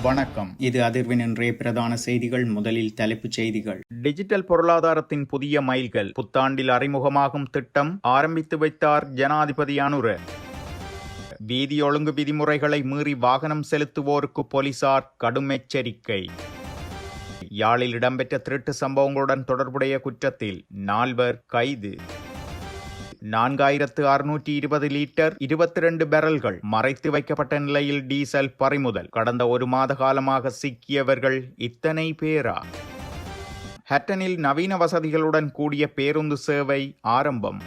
வணக்கம். இது அதிர்வின் இன்றைய பிரதான செய்திகள். முதலில் தலைப்புச் செய்திகள். டிஜிட்டல் பொருளாதாரத்தின் புதிய மைல்கள். புத்தாண்டில் அறிமுகமாகும் திட்டம் ஆரம்பித்து வைத்தார் ஜனாதிபதி அனுர. வீதி ஒழுங்கு விதிமுறைகளை மீறி வாகனம் செலுத்துவோருக்கு போலீசார் கடும் எச்சரிக்கை. யாழில் இடம்பெற்ற திருட்டு சம்பவங்களுடன் தொடர்புடைய குற்றத்தில் 4 கைது. 4620 லிட்டர் 22 பேரல்கள் மறைத்து வைக்கப்பட்ட நிலையில் டீசல் பறிமுதல். கடந்த 1 மாத காலமாக சிக்கியவர்கள் இத்தனை பேரா? ஹட்டனில் நவீன வசதிகளுடன் கூடிய பேருந்து சேவை ஆரம்பம்.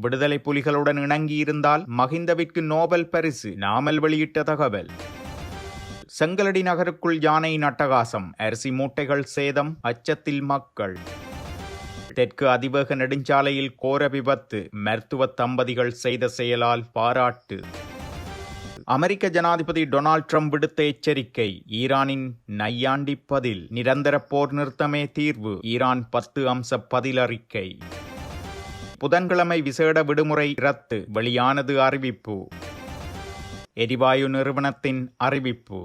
விடுதலை புலிகளுடன் இணங்கியிருந்தால் மஹிந்தவிற்கு நோபல் பரிசு, நாமல் வெளியிட்ட தகவல். செங்கலடி நகருக்குள் யானையின் அட்டகாசம், அரிசி மூட்டைகள் சேதம், அச்சத்தில் மக்கள். தெற்கு அதிவேக நெடுஞ்சாலையில் கோர விபத்து, மருத்துவ தம்பதிகள் செய்த செயலால் பாராட்டு. அமெரிக்க ஜனாதிபதி டொனால்ட் ட்ரம்ப் விடுத்த எச்சரிக்கை, ஈரானின் நையாண்டி பதில். நிரந்தர போர் நிறுத்தமே தீர்வு, ஈரான் 10 அம்ச பதில் அறிக்கை. புதன்கிழமை விசேட விடுமுறை ரத்து, வெளியானது அறிவிப்பு. எரிவாயு நிறுவனத்தின் அறிவிப்பு.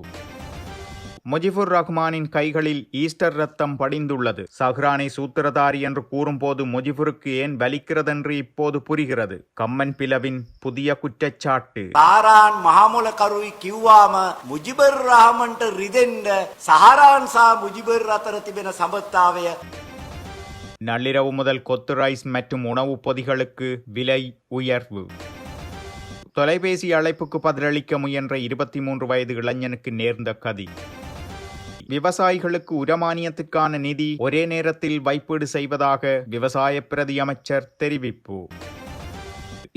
முஜிபுர் ரஹ்மானின் கைகளில் ஈஸ்டர் ரத்தம் படிந்துள்ளது. சஹ்ரானை சூத்திரதாரி என்று கூறும்போது முஜிபுருக்கு ஏன் வலிக்கிறதென்று இப்போது புரிகிறது. கம்மன் பிளவின் புதிய குற்றச்சாட்டு. සහරාන් මහමොල කරුයි කිව්වාම මුජිබර් රහමන්ට රිදෙන්න සහරාන් සහ මුජිබර් අතර තිබෙන සම්බන්ධතාවය. நள்ளிரவு முதல் கொத்து ரைஸ் மற்றும் உணவுப் பொதிகளுக்கு விலை உயர்வு. தொலைபேசி அழைப்புக்கு பதிலளிக்க முயன்ற 23 வயது இளைஞனுக்கு நேர்ந்த கதி. விவசாயிகளுக்கு உரமானியத்துக்கான நிதி ஒரே நேரத்தில் வைப்பீடு செய்வதாக விவசாய பிரதி அமைச்சர் தெரிவிப்பு.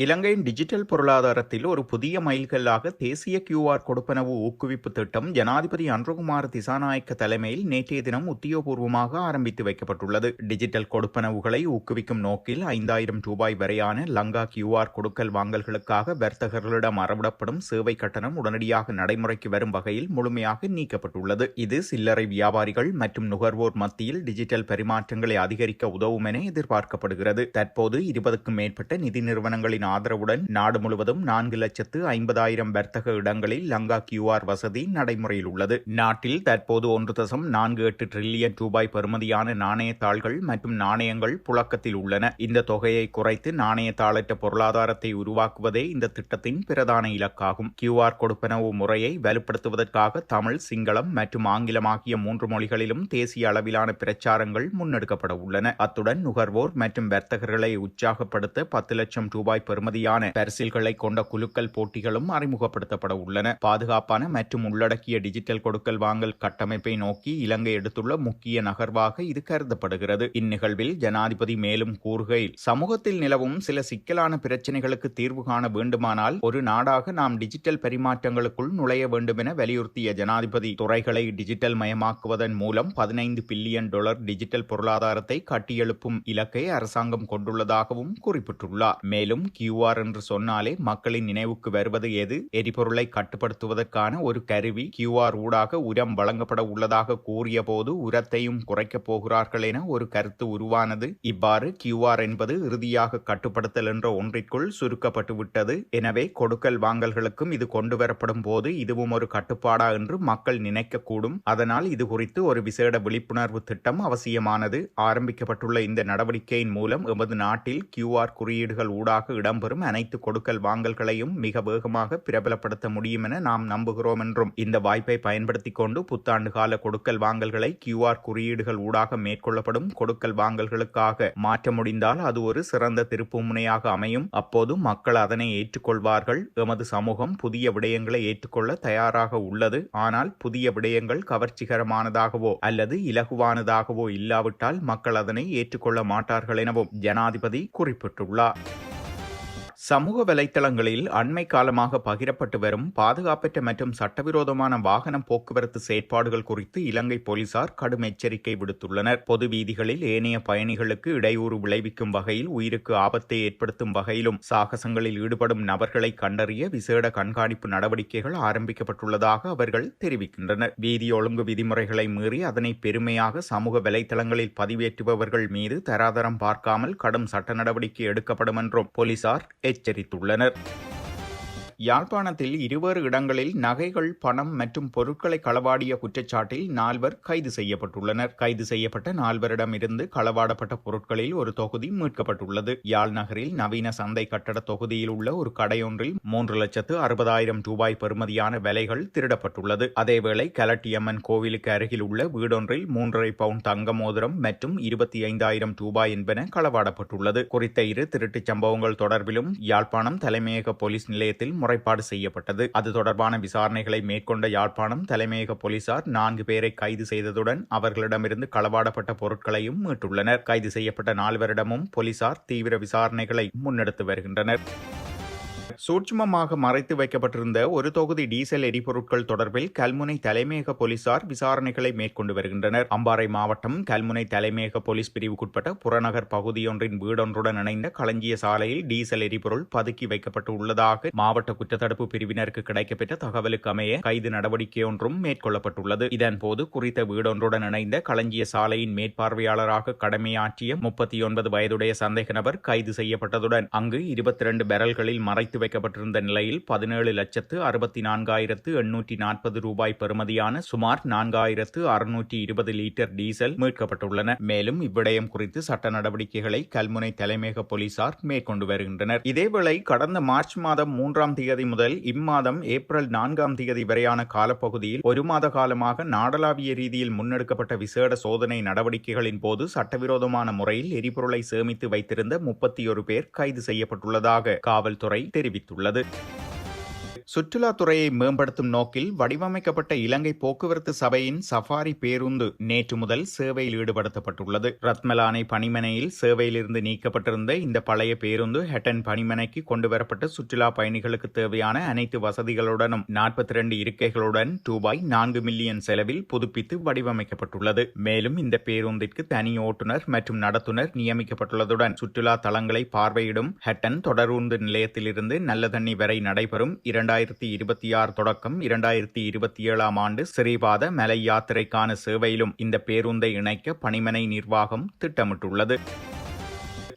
இலங்கையின் டிஜிட்டல் பொருளாதாரத்தில் ஒரு புதிய மைல்கல்லாக தேசிய QR கொடுப்பனவு ஊக்குவிப்பு திட்டம் ஜனாதிபதி அன்ருகுமார் திசாநாயக்க தலைமையில் நேற்றைய தினம் உத்தியோகபூர்வமாக ஆரம்பித்து வைக்கப்பட்டுள்ளது. டிஜிட்டல் கொடுப்பனவுகளை ஊக்குவிக்கும் நோக்கில் 5000 ரூபாய் வரையான லங்கா QR கொடுக்கல் வாங்கல்களுக்காக வர்த்தகர்களிடம் அறவிடப்படும் சேவை கட்டணம் உடனடியாக நடைமுறைக்கு வரும் வகையில் முழுமையாக நீக்கப்பட்டுள்ளது. இது சில்லறை வியாபாரிகள் மற்றும் நுகர்வோர் மத்தியில் டிஜிட்டல் பரிமாற்றங்களை அதிகரிக்க உதவும் என எதிர்பார்க்கப்படுகிறது. தற்போது 20க்கும் மேற்பட்ட நிதி நிறுவனங்களின் ஆதரவுடன் நாடு முழுவதும் 4,50,000 வர்த்தக இடங்களில் லங்கா QR வசதி நடைமுறையில் உள்ளது. நாட்டில் தற்போது 1.48 டிரில்லியன் ரூபாய் பெறுமதியான நாணயத்தாள்கள் மற்றும் நாணயங்கள் புழக்கத்தில் உள்ளன. இந்த தொகையை குறைத்து நாணயத்தாளற்ற பொருளாதாரத்தை உருவாக்குவதே இந்த திட்டத்தின் பிரதான இலக்காகும். QR கொடுப்பனவு முறையை வலுப்படுத்துவதற்காக தமிழ், சிங்களம் மற்றும் ஆங்கிலம் ஆகிய 3 மொழிகளிலும் தேசிய அளவிலான பிரச்சாரங்கள் முன்னெடுக்கப்பட உள்ளன. அத்துடன் நுகர்வோர் மற்றும் வர்த்தகர்களை உற்சாகப்படுத்த 10 லட்சம் ரூபாய் பெறுமதியான பரிசில்களை கொண்ட குலுக்கல் போட்டிகளும் அறிமுகப்படுத்தப்பட உள்ளன. பாதுகாப்பான மற்றும் உள்ளடக்கிய டிஜிட்டல் கொடுக்கல் வாங்கல் கட்டமைப்பை நோக்கி இலங்கை எடுத்துள்ள முக்கிய நகர்வாக இது கருதப்படுகிறது. இந்நிகழ்வில் ஜனாதிபதி மேலும் கூறுகையில், சமூகத்தில் நிலவும் சில சிக்கலான பிரச்சினைகளுக்கு தீர்வு காண வேண்டுமானால் ஒரு நாடாக நாம் டிஜிட்டல் பரிமாற்றங்களுக்குள் நுழைய வேண்டும் என வலியுறுத்திய ஜனாதிபதி, துறைகளை டிஜிட்டல் மயமாக்குவதன் மூலம் $15 பில்லியன் டிஜிட்டல் பொருளாதாரத்தை கட்டியெழுப்பும் இலக்கை அரசாங்கம் கொண்டுள்ளதாகவும் குறிப்பிட்டுள்ளார். மேலும் QR என்று சொன்னாலே மக்களின் நினைவுக்கு வருவது எது? எரிபொருளை கட்டுப்படுத்துவதற்கான ஒரு கருவி. QR ஊடாக உரம் வழங்கப்பட உள்ளதாக கூறிய போது உரத்தையும் குறைக்கப் போகிறார்கள் என ஒரு கருத்து உருவானது. இவ்வாறு QR என்பது இறுதியாக கட்டுப்படுத்தல் என்ற ஒன்றிற்குள் சுருக்கப்பட்டு விட்டது. எனவே கொடுக்கல் வாங்கல்களுக்கும் இது கொண்டுவரப்படும் போது இதுவும் ஒரு கட்டுப்பாடா என்று மக்கள் நினைக்கக்கூடும். அதனால் இது குறித்து ஒரு விசேட விழிப்புணர்வு திட்டம் அவசியமானது. ஆரம்பிக்கப்பட்டுள்ள இந்த நடவடிக்கையின் மூலம் எமது நாட்டில் QR குறியீடுகள் ஊடாக இடம்பெறும் அனைத்து கொடுக்கல் வாங்கல்களையும் மிக வேகமாக பிரபலப்படுத்த முடியும் என நாம் நம்புகிறோம் என்றும், இந்த வாய்ப்பை பயன்படுத்திக் கொண்டு புத்தாண்டு கால கொடுக்கல் வாங்கல்களை QR குறியீடுகள் ஊடாக மேற்கொள்ளப்படும் கொடுக்கல் வாங்கல்களுக்காக மாற்ற முடிந்தால் அது ஒரு சிறந்த திருப்பு முனையாக அமையும். அப்போது மக்கள் அதனை ஏற்றுக்கொள்வார்கள். எமது சமூகம் புதிய விடயங்களை ஏற்றுக்கொள்ள தயாராக உள்ளது. ஆனால் புதிய விடயங்கள் கவர்ச்சிகரமானதாகவோ அல்லது இலகுவானதாகவோ இல்லாவிட்டால் மக்கள் அதனை ஏற்றுக்கொள்ள மாட்டார்கள் எனவும் ஜனாதிபதி குறிப்பிட்டுள்ளார். சமூக வலைத்தளங்களில் அண்மை காலமாக பகிரப்பட்டு வரும் பாதுகாப்பற்ற மற்றும் சட்டவிரோதமான வாகன போக்குவரத்து செயற்பாடுகள் குறித்து இலங்கை போலீசார் கடும் எச்சரிக்கை விடுத்துள்ளனர். பொது வீதிகளில் ஏனைய பயணிகளுக்கு இடையூறு விளைவிக்கும் வகையில், உயிருக்கு ஆபத்தை ஏற்படுத்தும் வகையிலும் சாகசங்களில் ஈடுபடும் நபர்களை கண்டறிய விசேட கண்காணிப்பு நடவடிக்கைகள் ஆரம்பிக்கப்பட்டுள்ளதாக அவர்கள் தெரிவிக்கின்றனர். வீதி ஒழுங்கு விதிமுறைகளை மீறி அதனை பெருமையாக சமூக வலைத்தளங்களில் பதிவேற்றுபவர்கள் மீது தராதரம் பார்க்காமல் கடும் சட்ட நடவடிக்கை எடுக்கப்படும் என்றும் போலீசார் எச்சரித்துள்ளனர். யாழ்ப்பாணத்தில் இருவேறு இடங்களில் நகைகள், பணம் மற்றும் பொருட்களை களவாடிய குற்றச்சாட்டில் 4 கைது செய்யப்பட்டுள்ளனர். கைது செய்யப்பட்ட 4 இருந்து களவாடப்பட்ட பொருட்களில் ஒரு தொகுதி மீட்கப்பட்டுள்ளது. யாழ் நகரில் நவீன சந்தை கட்டட தொகுதியில் உள்ள ஒரு கடையொன்றில் 3,60,000 ரூபாய் பெறுமதியான விலைகள் திருடப்பட்டுள்ளது. அதேவேளை கலட்டியம்மன் கோவிலுக்கு அருகில் உள்ள வீடொன்றில் 3.5 பவுண்ட் தங்க மோதிரம் மற்றும் 25,000 ரூபாய் என்பன களவாடப்பட்டுள்ளது. குறித்த இரு திருட்டுச் சம்பவங்கள் தொடர்பிலும் யாழ்ப்பாணம் தலைமையக போலீஸ் நிலையத்தில் முறைப்பாடு செய்யப்பட்டது. அது தொடர்பான விசாரணைகளை மேற்கொண்ட யாழ்ப்பாணம் தலைமையக போலீசார் 4 பேரை கைது செய்ததுடன் அவர்களிடமிருந்து களவாடப்பட்ட பொருட்களையும் மீட்டுள்ளனர். கைது செய்யப்பட்ட 4 போலீசார் தீவிர விசாரணைகளை முன்னெடுத்து வருகின்றனர். சூட்சுமமாக மறைத்து வைக்கப்பட்டிருந்த ஒரு தொகுதி டீசல் எரிபொருட்கள் தொடர்பில் கல்முனை தலைமையக போலீசார் விசாரணைகளை மேற்கொண்டு வருகின்றனர். அம்பாறை மாவட்டம் கல்முனை தலைமையக போலீஸ் பிரிவுக்குட்பட்ட புறநகர் பகுதியொன்றின் வீடொன்றுடன் இணைந்த களஞ்சிய சாலையில் டீசல் எரிபொருள் பதுக்கி வைக்கப்பட்டு உள்ளதாக மாவட்ட குற்றத்தடுப்பு பிரிவினருக்கு கிடைக்கப்பெற்ற தகவலுக்கு அமைய கைது நடவடிக்கை ஒன்றும் மேற்கொள்ளப்பட்டுள்ளது. இதன்போது குறித்த வீடொன்றுடன் இணைந்த களஞ்சிய சாலையின் மேற்பார்வையாளராக கடமையாற்றிய 39 வயதுடைய சந்தேக நபர் கைது செய்யப்பட்டதுடன் அங்கு 22 பேரல்களில் மறைத்து வைக்கப்பட்டிருந்த நிலையில் 17,64,840 ரூபாய் பெறுமதியான சுமார் 4,620 லிட்டர் டீசல் மீட்கப்பட்டுள்ளன. மேலும் இவ்விடயம் குறித்து சட்ட நடவடிக்கைகளை கல்முனை தலைமையக போலீசார் மேற்கொண்டு வருகின்றனர். இதேவேளை கடந்த மார்ச் மாதம் 3ஆம் தேதி முதல் இம்மாதம் ஏப்ரல் 4ஆம் தேதி வரையான காலப்பகுதியில் 1 மாத காலமாக நாடளாவிய ரீதியில் முன்னெடுக்கப்பட்ட விசேட சோதனை நடவடிக்கைகளின் போது சட்டவிரோதமான முறையில் எரிபொருளை சேமித்து வைத்திருந்த 31 பேர் கைது செய்யப்பட்டுள்ளதாக காவல்துறை தெரிவித்துள்ளது. சுற்றுலாத்துறையை மேம்படுத்தும் நோக்கில் வடிவமைக்கப்பட்ட இலங்கை போக்குவரத்து சபையின் சஃபாரி பேருந்து நேற்று முதல் சேவையில் ஈடுபடுத்தப்பட்டுள்ளது. ரத்மலானை பணிமனையில் சேவையிலிருந்து நீக்கப்பட்டிருந்த இந்த பழைய பேருந்து ஹெட்டன் பணிமனைக்கு கொண்டுவரப்பட்ட சுற்றுலா பயணிகளுக்கு தேவையான அனைத்து வசதிகளுடனும் 42 இருக்கைகளுடன் ரூபாய் 4 மில்லியன் செலவில் புதுப்பித்து வடிவமைக்கப்பட்டுள்ளது. மேலும் இந்த பேருந்திற்கு தனி ஓட்டுநர் மற்றும் நடத்துனர் நியமிக்கப்பட்டுள்ளதுடன் சுற்றுலா தலங்களை பார்வையிடும் ஹெட்டன் தொடருந்து நிலையத்திலிருந்து நல்லதண்ணி வரை நடைபெறும் 2026 தொடக்கம் 2027 ஆண்டு ஸ்ரீபாத மலை யாத்திரைக்கான சேவையிலும் இந்த பேருந்தை இணைக்க பணிமனை நிர்வாகம் திட்டமிட்டுள்ளது.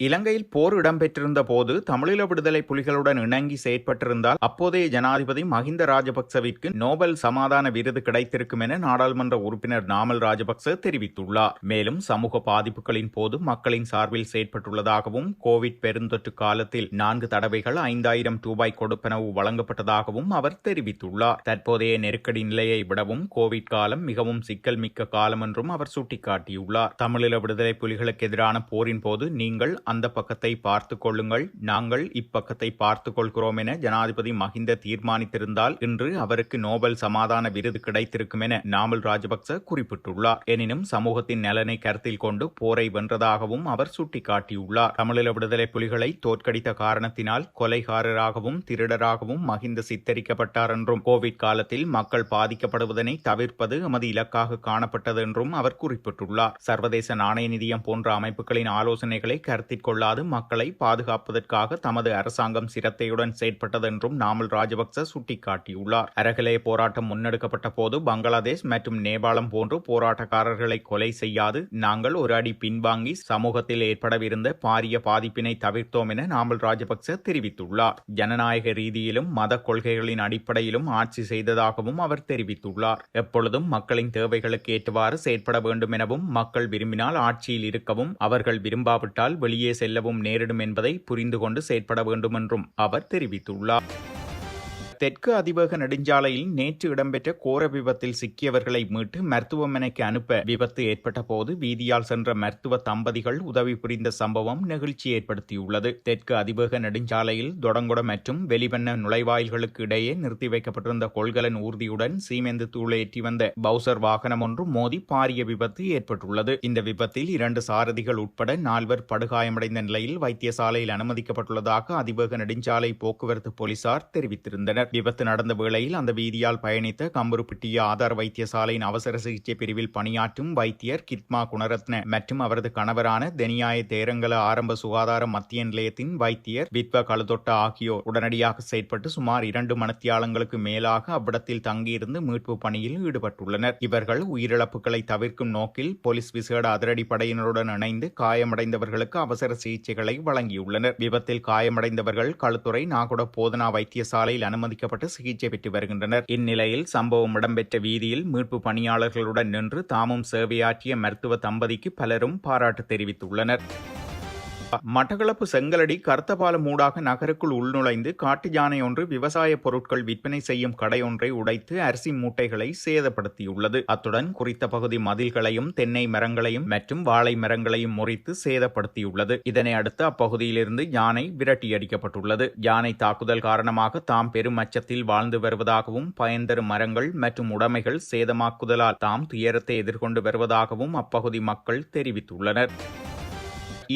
இலங்கையில் போர் இடம்பெற்றிருந்த போது தமிழீழ விடுதலை புலிகளுடன் இணங்கி செயற்பட்டிருந்தால் அப்போதைய ஜனாதிபதி மஹிந்த ராஜபக்சவிற்கு நோபல் சமாதான விருது கிடைத்திருக்கும் என நாடாளுமன்ற உறுப்பினர் நாமல் ராஜபக்ச தெரிவித்துள்ளார். மேலும் சமூக பாதிப்புகளின் போது மக்களின் சார்பில் செயற்பட்டுள்ளதாகவும் கோவிட் பெருந்தொற்று காலத்தில் 4 தடவைகள் 5,000 ரூபாய் கொடுப்பனவு வழங்கப்பட்டதாகவும் அவர் தெரிவித்துள்ளார். தற்போதைய நெருக்கடி நிலையை விடவும் கோவிட் காலம் மிகவும் சிக்கல் மிக்க காலம் என்றும் அவர் சுட்டிக்காட்டியுள்ளார். தமிழீழ விடுதலை புலிகளுக்கு எதிரான போரின் போது நீங்கள் அந்த பக்கத்தை பார்த்துக் கொள்ளுங்கள், நாங்கள் இப்பக்கத்தை பார்த்துக் கொள்கிறோம் என ஜனாதிபதி மஹிந்த தீர்மானித்திருந்தால் இன்று அவருக்கு நோபல் சமாதான விருது கிடைத்திருக்கும் என நாமல் ராஜபக்ச குறிப்பிட்டுள்ளார். எனினும் சமூகத்தின் நலனை கருத்தில் கொண்டு போரை வென்றதாகவும் அவர் சுட்டிக்காட்டியுள்ளார். தமிழீழ விடுதலை புலிகளை தோற்கடித்த காரணத்தினால் கொலைகாரராகவும் திருடராகவும் மஹிந்த சித்தரிக்கப்பட்டார் என்றும் கோவிட் காலத்தில் மக்கள் பாதிக்கப்படுவதனை தவிர்ப்பது எமது இலக்காக காணப்பட்டது என்றும் அவர் குறிப்பிட்டுள்ளார். சர்வதேச நாணய நிதியம் போன்ற அமைப்புகளின் ஆலோசனைகளை கருத்தில் கொள்ளாது மக்களை பாதுகாப்பதற்காக தமது அரசாங்கம் சிரத்தையுடன் செயற்பட்டது என்றும் நாமல் ராஜபக்ச சுட்டிக்காட்டியுள்ளார். அறகலைய போராட்டம் முன்னெடுக்கப்பட்ட போது பங்களாதேஷ் மற்றும் நேபாளம் போன்று போராட்டக்காரர்களை கொலை செய்யாது நாங்கள் ஒரு அடி பின்வாங்கி சமூகத்தில் ஏற்படவிருந்த பாரிய பாதிப்பினை தவிர்த்தோம் என நாமல் ராஜபக்ச தெரிவித்துள்ளார். ஜனநாயக ரீதியிலும் மத கொள்கைகளின் அடிப்படையிலும் ஆட்சி செய்ததாகவும் அவர் தெரிவித்துள்ளார். எப்பொழுதும் மக்களின் தேவைகளுக்கு ஏற்றவாறு செயற்பட வேண்டும் எனவும் மக்கள் விரும்பினால் ஆட்சியில் இருக்கவும் அவர்கள் விரும்பாவிட்டால் வெளியே செல்லவும் நேரிடும் என்பதை புரிந்து கொண்டு செயற்பட வேண்டும் என்றும் அவர் தெரிவித்துள்ளார். தெற்கு அதிவேக நெடுஞ்சாலையில் நேற்று இடம்பெற்ற கோர விபத்தில் சிக்கியவர்களை மீட்டு மருத்துவமனைக்கு அனுப்ப விபத்து ஏற்பட்ட போது வீதியால் சென்ற மருத்துவ தம்பதிகள் உதவி புரிந்த சம்பவம் நெகிழ்ச்சி ஏற்படுத்தியுள்ளது. தெற்கு அதிவேக நெடுஞ்சாலையில் தொடங்குட மற்றும் வெளிவண்ண நுழைவாயில்களுக்கு இடையே நிறுத்தி வைக்கப்பட்டிருந்த கொள்கலன் ஊர்தியுடன் சீமெந்து தூள் ஏற்றி வந்த பவுசர் வாகனம் ஒன்று மோதி பாரிய விபத்து ஏற்பட்டுள்ளது. இந்த விபத்தில் 2 சாரதிகள் உட்பட 4 படுகாயமடைந்த நிலையில் வைத்தியசாலையில் அனுமதிக்கப்பட்டுள்ளதாக அதிவேக நெடுஞ்சாலை போக்குவரத்து போலீசார் தெரிவித்திருந்தனர். விபத்து நடந்த வேளையில் அந்த வீதியால் பயணித்த கம்பருப்பிட்டிய ஆதார வைத்தியசாலையின் அவசர சிகிச்சை பிரிவில் பணியாற்றும் வைத்தியர் கித்மா குணரத்ன மற்றும் அவரது கணவரான தெனியாய தேரங்கல ஆரம்ப சுகாதார மத்திய நிலையத்தின் வைத்தியர் வித்வ கழுதொட்ட ஆகியோர் உடனடியாக செயற்பட்டு சுமார் 2 மணித்தியாலங்களுக்கு மேலாக அவ்விடத்தில் தங்கியிருந்து மீட்பு பணியில் ஈடுபட்டுள்ளனர். இவர்கள் உயிரிழப்புகளை தவிர்க்கும் நோக்கில் போலீஸ் விசேட அதிரடிப்படையினருடன் இணைந்து காயமடைந்தவர்களுக்கு அவசர சிகிச்சைகளை வழங்கியுள்ளனர். விபத்தில் காயமடைந்தவர்கள் களுத்துறை நாகுட போதனா வைத்தியசாலையில் அனுமதி அனுமதிக்கப்பட்டு சிகிச்சை பெற்று வருகின்றனர். இந்நிலையில் சம்பவம் இடம்பெற்ற வீதியில் மீட்பு பணியாளர்களுடன் நின்று தாமும் சேவையாற்றிய மருத்துவ தம்பதிக்கு பலரும் பாராட்டு தெரிவித்துள்ளனர். மட்டக்களப்பு செங்கலடி கருத்தபாலம் ஊடாக நகருக்குள் உள்நுழைந்து காட்டு யானை ஒன்று விவசாய பொருட்கள் விற்பனை செய்யும் கடையொன்றை உடைத்து அரிசி மூட்டைகளை சேதப்படுத்தியுள்ளது. அத்துடன் குறித்த பகுதி மதில்களையும் தென்னை மரங்களையும் மற்றும் வாழை மரங்களையும் முறித்து சேதப்படுத்தியுள்ளது. இதனை அடுத்து அப்பகுதியிலிருந்து யானை விரட்டியடிக்கப்பட்டுள்ளது. யானை தாக்குதல் காரணமாக தாம் பெரும் அச்சத்தில் வாழ்ந்து வருவதாகவும் பயன்தரும் மரங்கள் மற்றும் உடைமைகள் சேதமாக்குதலால் தாம் துயரத்தை எதிர்கொண்டு வருவதாகவும் அப்பகுதி மக்கள் தெரிவித்துள்ளனர்.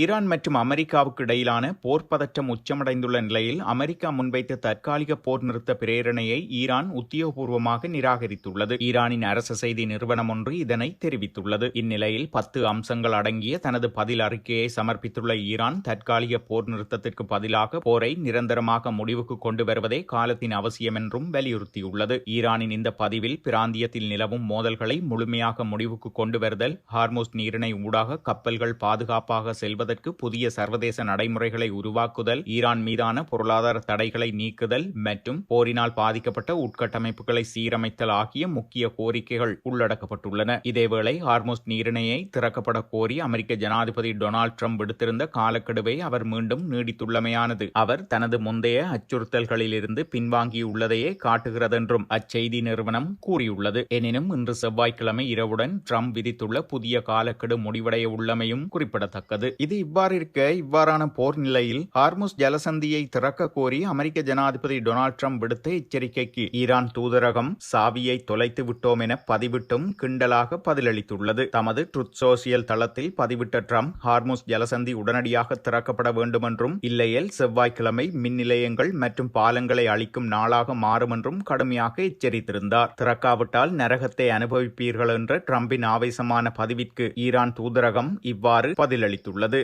ஈரான் மற்றும் அமெரிக்காவுக்கு இடையிலான போர் பதற்றம் உச்சமடைந்துள்ள நிலையில் அமெரிக்கா முன்வைத்த தற்காலிக போர் நிறுத்த பிரேரணையை ஈரான் உத்தியோகபூர்வமாக நிராகரித்துள்ளது. ஈரானின் அரசு செய்தி நிறுவனம் ஒன்று இதனை தெரிவித்துள்ளது. இந்நிலையில் 10 அம்சங்கள் அடங்கிய தனது பதில் அறிக்கையை சமர்ப்பித்துள்ள ஈரான் தற்காலிக போர் நிறுத்தத்திற்கு பதிலாக போரை நிரந்தரமாக முடிவுக்கு கொண்டு வருவதே காலத்தின் அவசியம் என்றும் வலியுறுத்தியுள்ளது. ஈரானின் இந்த பதிவில் பிராந்தியத்தில் நிலவும் மோதல்களை முழுமையாக முடிவுக்கு கொண்டு வருதல், ஹார்முஸ் நீரிணை ஊடாக கப்பல்கள் பாதுகாப்பாக செல்வதற்கு புதிய சர்வதேச நடைமுறைகளை உருவாக்குதல், ஈரான் மீதான பொருளாதார தடைகளை நீக்குதல் மற்றும் போரினால் பாதிக்கப்பட்ட உட்கட்டமைப்புகளை சீரமைத்தல் ஆகிய முக்கிய கோரிக்கைகள் உள்ளடக்கப்பட்டுள்ளன. இதேவேளை ஹார்முஸ் நீரிணையை திறக்கப்பட கோரி அமெரிக்க ஜனாதிபதி டொனால்டு ட்ரம்ப் விடுத்திருந்த காலக்கெடுவை அவர் மீண்டும் நீடித்துள்ளமையானது அவர் தனது முந்தைய அச்சுறுத்தல்களிலிருந்து பின்வாங்கியுள்ளதையே காட்டுகிறதென்றும் அச்செய்தி நிறுவனம் கூறியுள்ளது. எனினும் இன்று செவ்வாய்க்கிழமை இரவுடன் ட்ரம்ப் விதித்துள்ள புதிய காலக்கெடு முடிவடைய உள்ளமையும் குறிப்பிடத்தக்கது. இது இவ்வாறு இருக்க, இவ்வாறான போர் நிலையில் ஹார்முஸ் ஜலசந்தியை திறக்க கோரி அமெரிக்க ஜனாதிபதி டொனால்டு ட்ரம்ப் விடுத்த எச்சரிக்கைக்கு ஈரான் தூதரகம் சாவியை தொலைத்து விட்டோம் என பதிவிட்டும் கிண்டலாக பதிலளித்துள்ளது. தமது ட்ரூத் சோசியல் தளத்தில் பதிவிட்ட ட்ரம்ப் ஹார்முஸ் ஜலசந்தி உடனடியாக திறக்கப்பட வேண்டும் என்றும், இல்லையேல் செவ்வாய்க்கிழமை மின் நிலையங்கள் மற்றும் பாலங்களை அளிக்கும் நாளாக மாறும் என்றும் கடுமையாக எச்சரித்திருந்தார். திறக்காவிட்டால் நரகத்தை அனுபவிப்பீர்கள் என்ற ட்ரம்பின் ஆவேசமான பதிவிற்கு ஈரான் தூதரகம் இவ்வாறு பதிலளித்துள்ளது.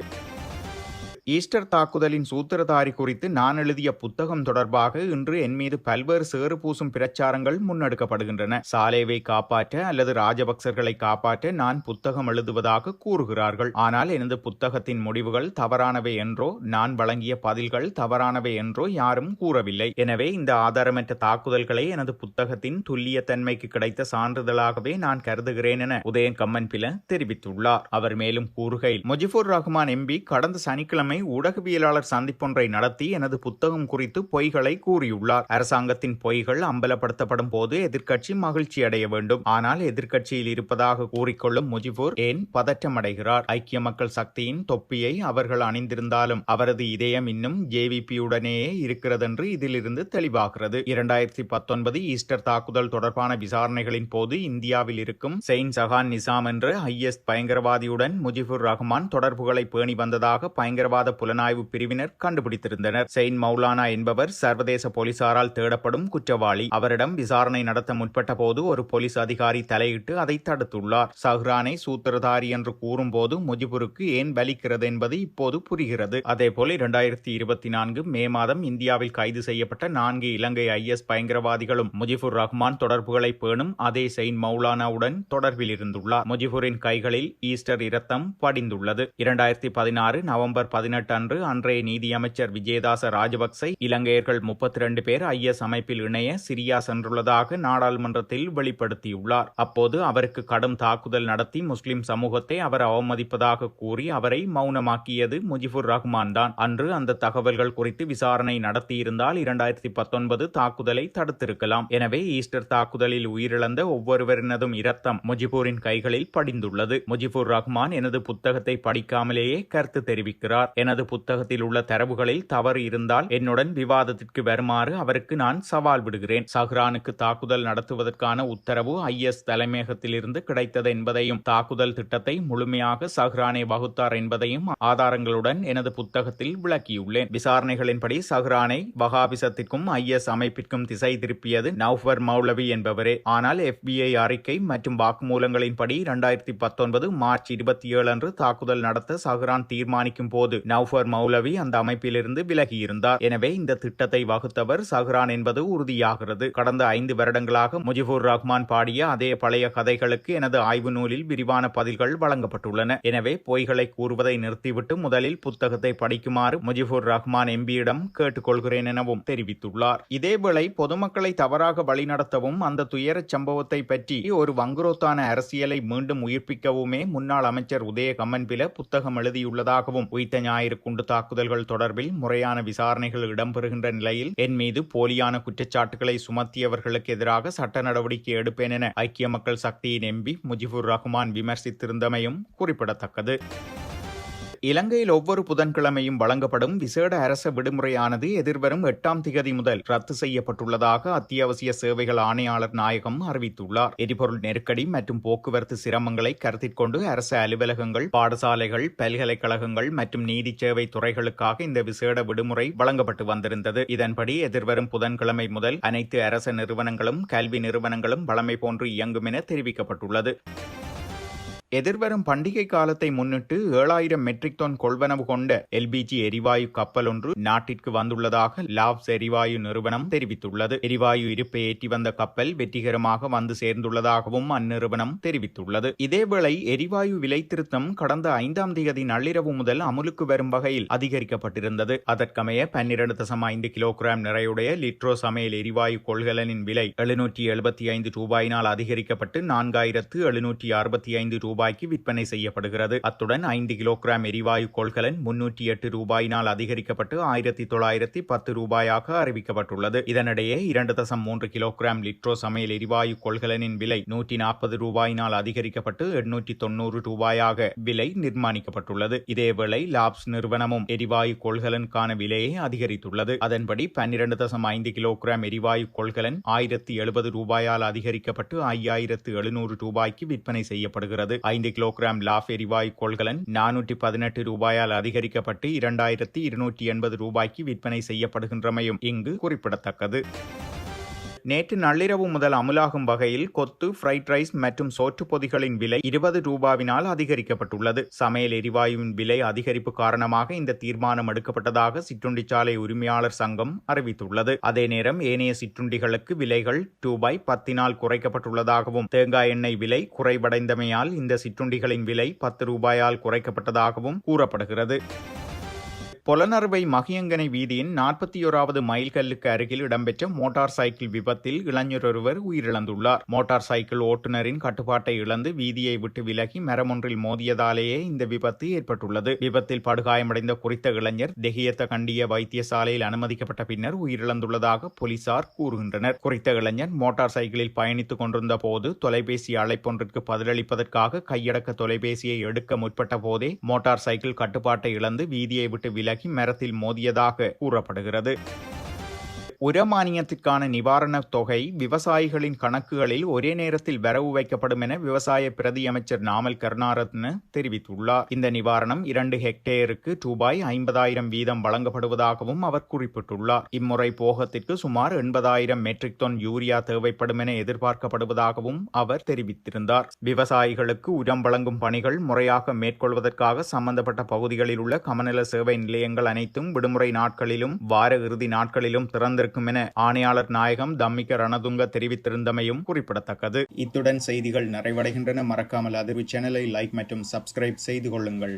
ஈஸ்டர் தாக்குதலின் சூத்திரதாரி குறித்து நான் எழுதிய புத்தகம் தொடர்பாக இன்று என் மீது பல்வேறு சேறு பூசும் பிரச்சாரங்கள் முன்னெடுக்கப்படுகின்றன. சாலேவை காப்பாற்ற அல்லது ராஜபக்சர்களை காப்பாற்ற நான் புத்தகம் எழுதுவதாக கூறுகிறார்கள். ஆனால் எனது புத்தகத்தின் முடிவுகள் தவறானவை என்றோ நான் வழங்கிய பதில்கள் தவறானவை என்றோ யாரும் கூறவில்லை. எனவே இந்த ஆதாரமற்ற தாக்குதல்களை எனது புத்தகத்தின் துல்லியத்தன்மைக்கு கிடைத்த சான்றிதழாகவே நான் கருதுகிறேன் என உதயன் கம்மன்பில தெரிவித்துள்ளார். அவர் மேலும் கூறுகையில், முஜிபுர் ரஹ்மான் எம்பி கடந்த சனிக்கிழமை ஊடகவியலாளர் சந்திப்பொன்றை நடத்தி எனது புத்தகம் குறித்து பொய்களை கூறியுள்ளார். அரசாங்கத்தின் பொய்கள் அம்பலப்படுத்தப்படும் போது எதிர்க்கட்சி மகிழ்ச்சி அடைய வேண்டும். ஆனால் எதிர்க்கட்சியில் இருப்பதாக கூறிக்கொள்ளும் முஜிபுர் ஏன் பதற்றமடைகிறார்? ஐக்கிய மக்கள் சக்தியின் தொப்பியை அவர்கள் அணிந்திருந்தாலும் அவரது இதயம் இன்னும் ஜேவிபியுடனேயே இருக்கிறதென்று இதிலிருந்து தெளிவாகிறது. 2019 ஈஸ்டர் தாக்குதல் தொடர்பான விசாரணைகளின் போது இந்தியாவில் இருக்கும் செயின்ட் சஹான் நிசாம் என்ற IS பயங்கரவாதியுடன் முஜிபுர் ரஹ்மான் தொடர்புகளை பேணி வந்ததாக பயங்கரவாத புலனாய்வு பிரிவினர் கண்டுபிடித்திருந்தனர். செயின் மௌலானா என்பவர் சர்வதேச போலீசாரால் தேடப்படும் குற்றவாளி. அவரிடம் விசாரணை நடத்த முற்பட்ட போது ஒரு போலீஸ் அதிகாரி தலையிட்டு அதை தடுத்துள்ளார். சஹ்ரானை சூத்திரதாரி என்று கூறும்போது முஜிபுருக்கு ஏன் வலிக்கிறது என்பது இப்போது புரிகிறது. அதேபோல் 2024 மே மாதம் இந்தியாவில் கைது செய்யப்பட்ட 4 இலங்கை IS பயங்கரவாதிகளும் முஜிபுர் ரஹ்மான் தொடர்புகளை பேணும் அதே செயின் மௌலானாவுடன் தொடர்பில் இருந்துள்ளார். முஜிபுரின் கைகளில் ஈஸ்டர் இரத்தம் படிந்துள்ளது. 2016 நவம்பர் 18 அன்று அன்றைய நீதியமைச்சர் விஜயதாச ராஜபக்ச இலங்கையர்கள் 32 பேர் IS அமைப்பில் இணைய சிரியா சென்றுள்ளதாக நாடாளுமன்றத்தில் வெளிப்படுத்தியுள்ளார். அப்போது அவருக்கு கடும் தாக்குதல் நடத்தி முஸ்லிம் சமூகத்தை அவர் அவமதிப்பதாக கூறி அவரை மௌனமாக்கியது முஜிபுர் ரஹ்மான் தான். அன்று அந்த தகவல்கள் குறித்து விசாரணை நடத்தியிருந்தால் 2019 தாக்குதலை தடுத்திருக்கலாம். எனவே ஈஸ்டர் தாக்குதலில் உயிரிழந்த ஒவ்வொருவரினதும் இரத்தம் முஜிபுரின் கைகளில் படிந்துள்ளது. முஜிபுர் ரஹ்மான் எனது புத்தகத்தை படிக்காமலேயே கருத்து தெரிவிக்கிறார். எனது புத்தகத்தில் உள்ள தரவுகளில் தவறு இருந்தால் என்னுடன் விவாதத்திற்கு வருமாறு அவருக்கு நான் சவால் விடுகிறேன். சஹ்ரானுக்கு தாக்குதல் நடத்துவதற்கான உத்தரவு IS தலைமையகத்திலிருந்து கிடைத்தது என்பதையும் தாக்குதல் திட்டத்தை முழுமையாக சஹ்ரானே வகுத்தார் என்பதையும் ஆதாரங்களுடன் எனது புத்தகத்தில் விளக்கியுள்ளேன். விசாரணைகளின்படி சஹ்ரானை வஹாபிசத்திற்கும் IS அமைப்பிற்கும் திசை திருப்பியது நௌஃபர் மௌலவி என்பவரே. ஆனால் FBI அறிக்கை மற்றும் வாக்குமூலங்களின்படி 2019 மார்ச் 27 அன்று தாக்குதல் நடத்த சஹ்ரான் தீர்மானிக்கும் போது நௌஃபர் மௌலவி அந்த அமைப்பிலிருந்து விலகியிருந்தார். எனவே இந்த திட்டத்தை வகுத்தவர் சஹ்ரான் என்பது உறுதியாகிறது. கடந்த 5 வருடங்களாக முஜிபுர் ரஹ்மான் பாடிய அதே பழைய கதைகளுக்கு எனது ஆய்வு நூலில் விரிவான பதில்கள் வழங்கப்பட்டுள்ளன. எனவே பொய்களை கூறுவதை நிறுத்திவிட்டு முதலில் புத்தகத்தை படிக்குமாறு முஜிபுர் ரஹ்மான் எம்பியிடம் கேட்டுக்கொள்கிறேன் எனவும் தெரிவித்துள்ளார். இதேவேளை பொதுமக்களை தவறாக வழிநடத்தவும் அந்த துயரச் சம்பவத்தை பற்றி ஒரு வங்குரோத்தான அரசியலை மீண்டும் உயிர்ப்பிக்கவுமே முன்னாள் அமைச்சர் உதய கம்மன்பில புத்தகம் எழுதியுள்ளதாகவும் உயிர்த்த ஞாயிறு குண்டு தாக்குதல்கள் தொடர்பில் முறையான விசாரணைகள் இடம்பெறுகின்ற நிலையில் என் மீது போலியான குற்றச்சாட்டுகளை சுமத்தியவர்களுக்கு எதிராக சட்ட நடவடிக்கை எடுப்பேன் என ஐக்கிய மக்கள் சக்தியின் எம்பி முஜிபுர் ரஹ்மான் விமர்சித்திருந்தமையும் குறிப்பிடத்தக்கது. இலங்கையில் ஒவ்வொரு புதன்கிழமையும் வழங்கப்படும் விசேட அரச விடுமுறையானது எதிர்வரும் 8ஆம் திகதி முதல் ரத்து செய்யப்பட்டுள்ளதாக அத்தியாவசிய சேவைகள் ஆணையாளர் நாயகம் அறிவித்துள்ளார். எரிபொருள் நெருக்கடி மற்றும் போக்குவரத்து சிரமங்களை கருத்தில் கொண்டு அரசு அலுவலகங்கள், பாடசாலைகள், பல்கலைக்கழகங்கள் மற்றும் நீதி சேவை துறைகளுக்காக இந்த விசேட விடுமுறை வழங்கப்பட்டு வந்திருந்தது. இதன்படி எதிர்வரும் புதன்கிழமை முதல் அனைத்து அரச நிறுவனங்களும் கல்வி நிறுவனங்களும் வழமை போன்று இயங்கும் என தெரிவிக்கப்பட்டுள்ளது. எதிர்வரும் பண்டிகை காலத்தை முன்னிட்டு 7000 மெட்ரிக் டன் கொள்வனவு கொண்ட எல்பிஜி எரிவாயு கப்பல் ஒன்று நாட்டிற்கு வந்துள்ளதாக லாப்ஸ் எரிவாயு நிறுவனம் தெரிவித்துள்ளது. எரிவாயு இருப்பை ஏற்றி வந்த கப்பல் வெற்றிகரமாக வந்து சேர்ந்துள்ளதாகவும் அந்நிறுவனம் தெரிவித்துள்ளது. இதேவேளை எரிவாயு விலை திருத்தம் கடந்த 5ஆம் தேதி நள்ளிரவு முதல் அமுலுக்கு வரும் வகையில் அதிகரிக்கப்பட்டிருந்தது. அதற்கமைய 12.5 கிலோகிராம் நிறையுடைய லிட்ரோ சமையல் எரிவாயு கொள்கலனின் விலை 775 ரூபாயினால் அதிகரிக்கப்பட்டு 4765 ரூபாய்க்கு விற்பனை செய்யப்படுகிறது. அத்துடன் 5 கிலோகிராம் எரிவாயு கொள்கலன் 308 ரூபாயினால் அதிகரிக்கப்பட்டு 1910 ரூபாயாக அறிவிக்கப்பட்டுள்ளது. இதனிடையே 2.3 கிலோகிராம் லிட்ரோ சமையல் எரிவாயு கொள்கலனின் விலை 140 ரூபாயினால் அதிகரிக்கப்பட்டு 890 ரூபாயாக விலை நிர்மாணிக்கப்பட்டுள்ளது. இதேவேளை லாப்ஸ் நிறுவனமும் எரிவாயு கொள்கலனுக்கான விலையை அதிகரித்துள்ளது. அதன்படி 12.5 கிலோகிராம் எரிவாயு கொள்கலன் 1070 ரூபாயால் அதிகரிக்கப்பட்டு 5700 ரூபாய்க்கு விற்பனை செய்யப்படுகிறது. 5 கிலோகிராம் லாப் எரிவாயு கொள்கலன் 418 ரூபாயால் அதிகரிக்கப்பட்டு 2280 ரூபாய்க்கு விற்பனை செய்யப்படுகின்றமையும் இங்கு குறிப்பிடத்தக்கது. நேற்று நள்ளிரவு முதல் அமுலாகும் வகையில் கொத்து, ஃப்ரைட் ரைஸ் மற்றும் சோற்றுப் பொதிகளின் விலை 20 ரூபாவினால் அதிகரிக்கப்பட்டுள்ளது. சமையல் எரிவாயுவின் விலை அதிகரிப்பு காரணமாக இந்த தீர்மானம் எடுக்கப்பட்டதாக சிற்றுண்டிச்சாலை உரிமையாளர் சங்கம் அறிவித்துள்ளது. அதே நேரம் ஏனைய சிற்றுண்டிகளுக்கு விலைகள் ரூபாய் 10 குறைக்கப்பட்டுள்ளதாகவும் தேங்காய் எண்ணெய் விலை குறைவடைந்தமையால் இந்த சிற்றுண்டிகளின் விலை 10 ரூபாயால் குறைக்கப்பட்டதாகவும் கூறப்படுகிறது. பொலனறுவை மகியங்கனை வீதியின் 41வது மைல்கல்லுக்கு அருகில் இடம்பெற்ற மோட்டார் சைக்கிள் விபத்தில் இளைஞர் ஒருவர் உயிரிழந்துள்ளார். மோட்டார் சைக்கிள் ஓட்டுநரின் கட்டுப்பாட்டை இழந்து வீதியை விட்டு விலகி மரமொன்றில் மோதியதாலேயே இந்த விபத்து ஏற்பட்டுள்ளது. விபத்தில் படுகாயமடைந்த குறித்த இளைஞர் தெஹியத்த கண்டிய வைத்தியசாலையில் அனுமதிக்கப்பட்ட பின்னர் உயிரிழந்துள்ளதாக போலீசார் கூறுகின்றனர். குறித்த இளைஞர் மோட்டார் சைக்கிளில் பயணித்துக் கொண்டிருந்த போது தொலைபேசி அழைப்பொன்றிற்கு பதிலளிப்பதற்காக கையடக்க தொலைபேசியை எடுக்க முற்பட்ட போதே மோட்டார் சைக்கிள் கட்டுப்பாட்டை இழந்து வீதியை விட்டு விலகி மரத்தில் மோதியதாக கூறப்படுகிறது. உரமானியத்திற்கான நிவாரணத் தொகை விவசாயிகளின் கணக்குகளில் ஒரே நேரத்தில் வரவு வைக்கப்படும் என விவசாய பிரதி அமைச்சர் நாமல் கருணாரத்ன தெரிவித்துள்ளார். இந்த நிவாரணம் 2 ஹெக்டேருக்கு ரூபாய் 50,000 வீதம் வழங்கப்படுவதாகவும் அவர் குறிப்பிட்டுள்ளார். இம்முறை போகத்திற்கு சுமார் 80,000 மெட்ரிக் டன் யூரியா தேவைப்படும் என எதிர்பார்க்கப்படுவதாகவும் அவர் தெரிவித்திருந்தார். விவசாயிகளுக்கு உரம் வழங்கும் பணிகள் முறையாக மேற்கொள்வதற்காக சம்பந்தப்பட்ட பகுதிகளில் உள்ள கமநல சேவை நிலையங்கள் அனைத்தும் விடுமுறை நாட்களிலும் வார இறுதி நாட்களிலும் திறந்திருக்கும் என ஆணையாளர் நாயகம் தம்மிக ரணதுங்க தெரிவித்திருந்தமையும் குறிப்பிடத்தக்கது. இத்துடன் செய்திகள் நிறைவடைகின்றன. மறக்காமல் அதிர்வு சேனலை லைக் மற்றும் சப்ஸ்கிரைப் செய்து கொள்ளுங்கள்.